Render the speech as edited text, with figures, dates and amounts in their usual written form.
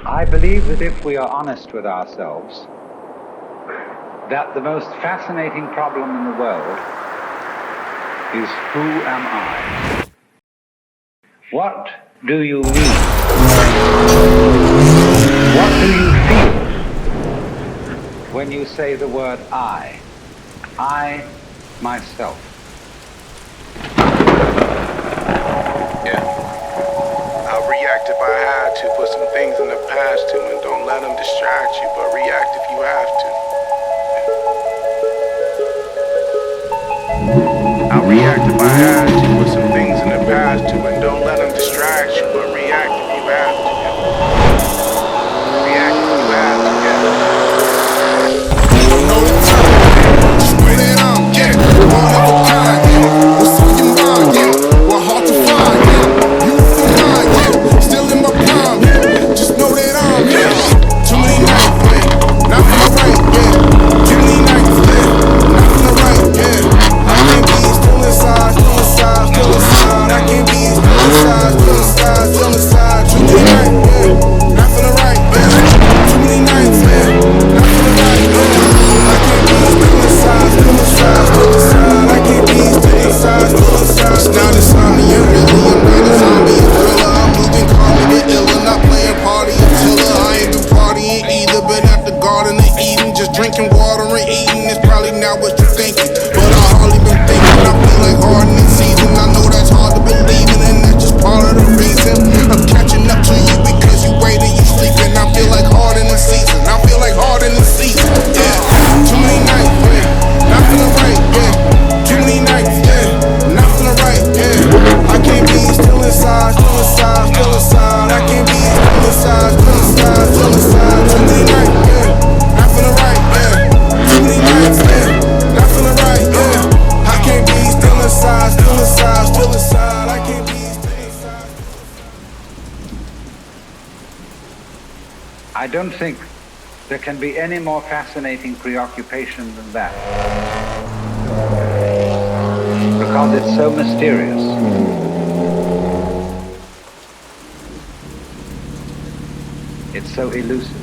I believe that if we are honest with ourselves, that the most fascinating problem in the world is who am I? What do you mean? What do you feel when you say the word I? I, myself. Yeah. I'll react if I had to, put some things in the past too, and don't let them distract you, but react if you have to. I'll react if I had to, put some things in the past too, and don't let them distract you, but react if you have to. React if you have to, You know the time, just know that I'm, one of a kind, what's on your mind, what hard to find, youthful mind, still in my prime, just know that I'm, too many nights, not feeling right, too many nights, not feeling right, I can't be still inside, I can't be still inside, too many nights, not feeling right, too many nights, not feeling right, I can't be still inside, I can't be still inside, it's not insomnia, really, I'm not a zombie, a thriller, I'm moving calmly but iller, not playing party until I ain't been partying either, been at the Garden of Eden, just drinking water and eating, it's probably not what you're thinking, but I hardly been thinking, I feel like hardening season, I know that's hard to believe in, and that's just part of the reason, I'm catching up to you because you waiting, you sleeping, I feel like hardening season, I feel like hardening season, too many nights, not feeling right, too many nights, not feeling right, I can't be still inside, I can't be still inside, too many nights, not feeling right, too many nights, not feeling right, I can't be still inside, I can't be still inside. I don't think there can be any more fascinating preoccupation than that. Because it's so mysterious. It's so elusive.